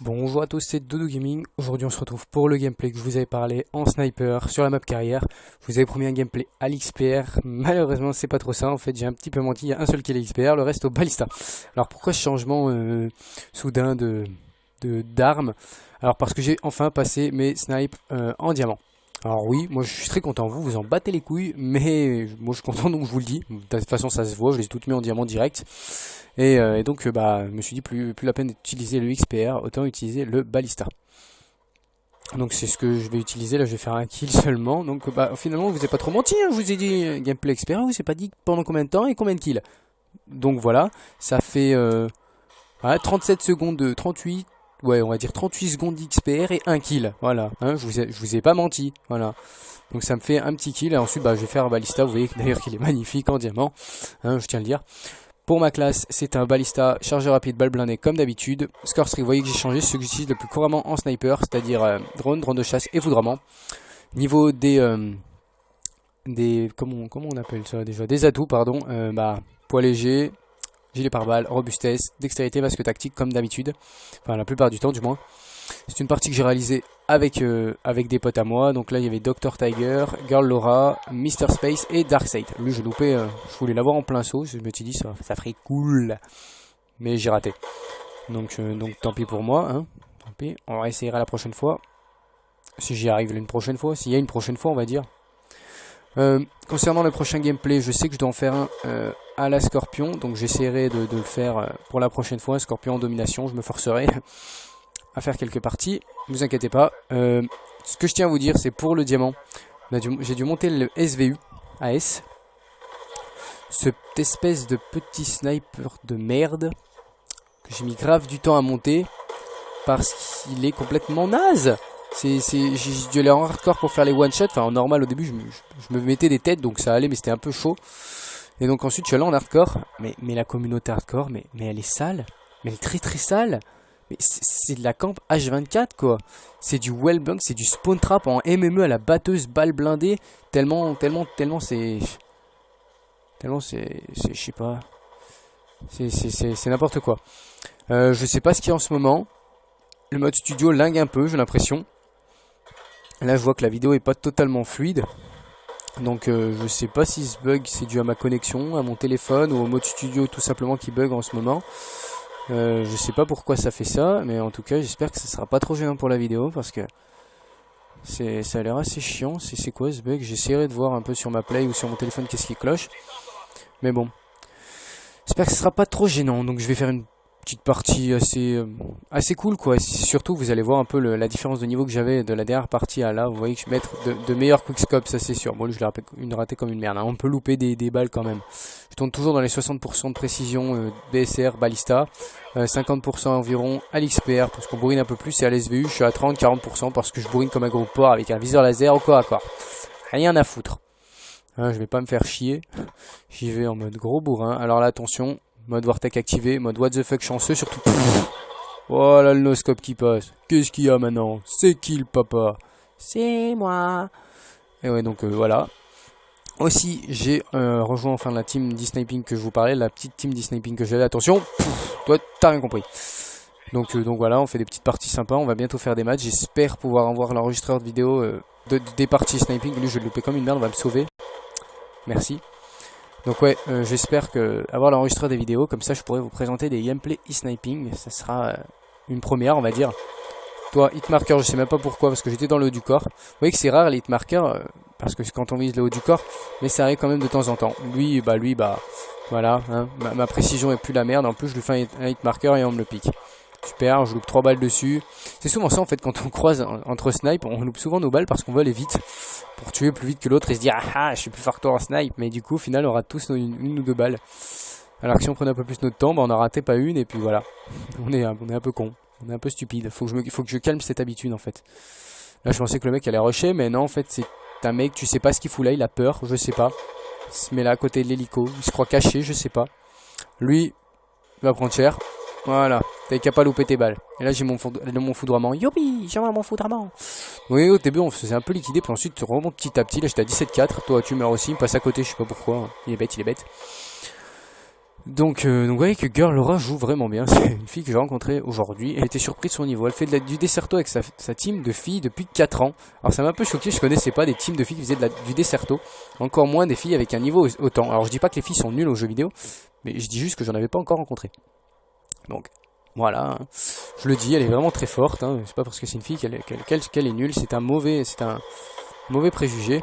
Bonjour à tous, c'est Dodo Gaming. Aujourd'hui on se retrouve pour le gameplay que je vous avais parlé en sniper sur la map carrière. Je vous avais promis un gameplay à l'XPR, malheureusement c'est pas trop ça, en fait j'ai un petit peu menti, il y a un seul qui est l'XPR, le reste au balista. Alors pourquoi ce changement soudain d'armes? Alors parce que j'ai enfin passé mes snipes en diamant. Alors oui, moi je suis très content, vous en battez les couilles, mais moi je suis content donc je vous le dis. De toute façon ça se voit, je les ai toutes mis en diamant direct. Et donc bah, je me suis dit plus la peine d'utiliser le XPR, autant utiliser le balista. Donc c'est ce que je vais utiliser, là je vais faire un kill seulement. Donc bah finalement vous n'avez pas trop menti, hein. Je vous ai dit gameplay XPR, vous n'avez pas dit pendant combien de temps et combien de kills. Donc voilà, ça fait 37 secondes de 38. Ouais, on va dire 38 secondes d'XPR et un kill. Voilà, hein, je vous ai pas menti. Voilà. Donc ça me fait un petit kill. Et ensuite, bah, je vais faire un balista. Vous voyez d'ailleurs qu'il est magnifique en diamant. Hein, je tiens à le dire. Pour ma classe, c'est un balista, chargeur rapide, balle blindée comme d'habitude. Score streak, vous voyez que j'ai changé ce que j'utilise le plus couramment en sniper, c'est-à-dire drone de chasse et foudrement. Niveau comment on appelle ça déjà, des atouts, pardon. Bah, poids léger. Gilet pare-balles, robustesse, dextérité, masque tactique comme d'habitude. Enfin la plupart du temps du moins. C'est une partie que j'ai réalisée avec des potes à moi. Donc là il y avait Dr Tiger, Girl Laura, Mr Space et Darkseid. Lui j'ai loupé, je voulais l'avoir en plein saut. Je me suis dit ça ferait cool. Mais j'ai raté. Donc tant pis pour moi. Hein. Tant pis. On réessayera la prochaine fois. Si j'y arrive une prochaine fois. S'il y a une prochaine fois on va dire. Concernant le prochain gameplay, je sais que je dois en faire un à la Scorpion, donc j'essaierai de le faire pour la prochaine fois, Scorpion en domination, je me forcerai à faire quelques parties, ne vous inquiétez pas. Ce que je tiens à vous dire, c'est pour le diamant, j'ai dû monter le SVU AS, cette espèce de petit sniper de merde, que j'ai mis grave du temps à monter, parce qu'il est complètement naze. J'ai dû aller en hardcore pour faire les one shot. Enfin en normal au début je me mettais des têtes donc ça allait mais c'était un peu chaud. Et donc ensuite je suis allé en hardcore. Mais la communauté hardcore mais elle est sale. Mais elle est très très sale. Mais c'est de la camp H24 quoi. C'est du wellbunk, c'est du spawn trap en MME à la batteuse balle blindée. Tellement c'est... je sais pas. C'est n'importe quoi. Je sais pas ce qu'il y a en ce moment. Le mode studio lingue un peu j'ai l'impression. Là je vois que la vidéo est pas totalement fluide. Donc je sais pas si ce bug c'est dû à ma connexion, à mon téléphone ou au mode studio tout simplement qui bug en ce moment. Je sais pas pourquoi ça fait ça, mais en tout cas j'espère que ça sera pas trop gênant pour la vidéo parce que ça a l'air assez chiant. C'est quoi ce bug? J'essaierai de voir un peu sur ma play ou sur mon téléphone qu'est-ce qui cloche. Mais bon, j'espère que ce sera pas trop gênant. Donc je vais faire une petite partie assez cool quoi. Et surtout vous allez voir un peu la différence de niveau que j'avais de la dernière partie à là. Vous voyez que je vais mettre de meilleurs quickscopes, ça c'est sûr. Bon lui je l'ai raté comme une merde hein. On peut louper des balles quand même. Je tourne toujours dans les 60% de précision BSR balista, 50% environ à l'XPR parce qu'on bourrine un peu plus, et à l'SVU je suis à 30-40% parce que je bourrine comme un gros porc avec un viseur laser au corps à corps. Rien à foutre hein, je vais pas me faire chier. J'y vais en mode gros bourrin. Alors là attention, mode Vortex activé, mode what the fuck chanceux surtout. Voilà le no-scope qui passe. Qu'est-ce qu'il y a maintenant? C'est qui le papa? C'est moi. Et ouais donc voilà. Aussi j'ai rejoint enfin la team d'e-sniping que je vous parlais, la petite team d'e-sniping que j'avais. Attention, toi t'as rien compris. Donc voilà, on fait des petites parties sympas, on va bientôt faire des matchs. J'espère pouvoir avoir l'enregistreur de vidéo des parties sniping. Lui je vais le louper comme une merde, on va me sauver. Merci. Donc ouais, j'espère avoir l'enregistreur des vidéos, comme ça je pourrais vous présenter des gameplays e-sniping, ça sera une première on va dire. Toi, hitmarker, je sais même pas pourquoi, parce que j'étais dans le haut du corps. Vous voyez que c'est rare les hitmarkers, parce que quand on vise le haut du corps, mais ça arrive quand même de temps en temps. Lui, voilà, hein, ma précision est plus la merde, en plus je lui fais un hitmarker et on me le pique. Super, je loupe 3 balles dessus. C'est souvent ça en fait, quand on croise entre snipe, on loupe souvent nos balles parce qu'on veut aller vite. Pour tuer plus vite que l'autre et se dire ah je suis plus fort que toi en snipe. Mais du coup au final on rate tous une ou deux balles. Alors que si on prenait un peu plus notre temps, bah, on en ratait pas une et puis voilà. On est un peu con, on est un peu stupide. Faut que je calme cette habitude en fait. Là je pensais que le mec allait rusher, mais non en fait c'est un mec, tu sais pas ce qu'il fout là, il a peur, je sais pas. Il se met là à côté de l'hélico, il se croit caché, je sais pas. Lui, il va prendre cher. Voilà, t'avais qu'à pas louper tes balles. Et là j'ai mon foudroiement. Youpi, j'ai mon foudroiement. Oui, au début on se faisait un peu liquider, puis ensuite tu remontes petit à petit. Là j'étais à 17-4, toi tu meurs aussi, il me passe à côté, je sais pas pourquoi. Il est bête. Donc vous voyez que Girl Laura joue vraiment bien. C'est une fille que j'ai rencontrée aujourd'hui. Elle était surprise de son niveau. Elle fait du Desserto avec sa team de filles depuis 4 ans. Alors ça m'a un peu choqué, je connaissais pas des teams de filles qui faisaient du Desserto. Encore moins des filles avec un niveau autant. Alors je dis pas que les filles sont nulles aux jeux vidéo, mais je dis juste que j'en avais pas encore rencontré. Donc voilà, hein. Je le dis, elle est vraiment très forte. Hein. C'est pas parce que c'est une fille qu'elle est nulle. C'est un mauvais préjugé.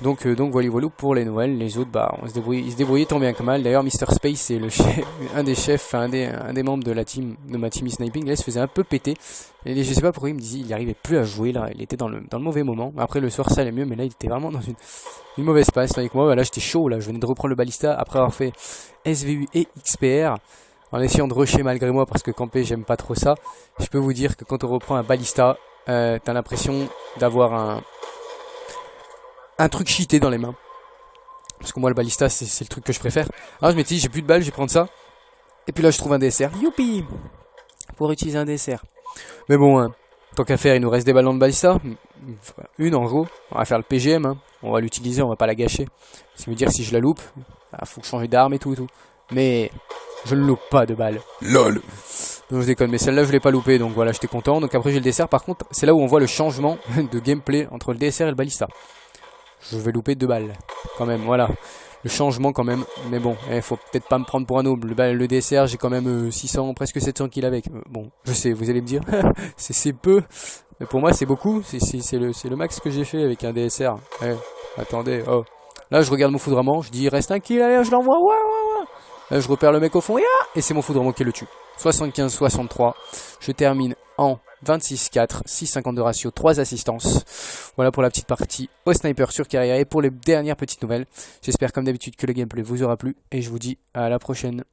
Donc voilà pour les Noëls. Les autres, bah, ils se débrouillaient tant bien que mal. D'ailleurs, Mr. Space, c'est le chef, un des membres de ma team sniping. Là, il se faisait un peu péter. Et je sais pas pourquoi il me disait, il arrivait plus à jouer là. Il était dans le mauvais moment. Après le soir, ça allait mieux, mais là, il était vraiment dans une mauvaise passe. Tandis que moi, là, j'étais chaud là. Je venais de reprendre le balista après avoir fait SVU et XPR. En essayant de rusher malgré moi parce que camper, j'aime pas trop ça. Je peux vous dire que quand on reprend un balista, t'as l'impression d'avoir un truc cheaté dans les mains. Parce que moi, le balista, c'est le truc que je préfère. Alors je m'étais dit, j'ai plus de balles, je vais prendre ça. Et puis là, je trouve un DSR. Youpi! Pour utiliser un DSR. Mais bon, hein, tant qu'à faire, il nous reste des ballons de balista. Une en gros. On va faire le PGM. Hein. On va l'utiliser, on va pas la gâcher. Ce qui veut dire que si je la loupe, faut que je change d'arme et tout. Mais je ne loupe pas de balles. LOL! Non, je déconne, mais celle-là, je l'ai pas loupé. Donc voilà, j'étais content. Donc après, j'ai le DSR. Par contre, c'est là où on voit le changement de gameplay entre le DSR et le balista. Je vais louper 2 balles, quand même, voilà. Le changement, quand même. Mais bon, faut peut-être pas me prendre pour un noob. Le DSR, j'ai quand même 600, presque 700 kills avec. Bon, je sais, vous allez me dire, c'est peu. Mais pour moi, c'est beaucoup. C'est le max que j'ai fait avec un DSR. Attendez, oh. Là, je regarde mon foudrement. Je dis, il reste un kill, allez, je l'envoie. Ouais. Là, je repère le mec au fond. Et c'est mon foudrement qui le tue. 75-63. Je termine en 26-4, 6,50 de ratio, 3 assistances. Voilà pour la petite partie au sniper sur carrière et pour les dernières petites nouvelles. J'espère comme d'habitude que le gameplay vous aura plu et je vous dis à la prochaine.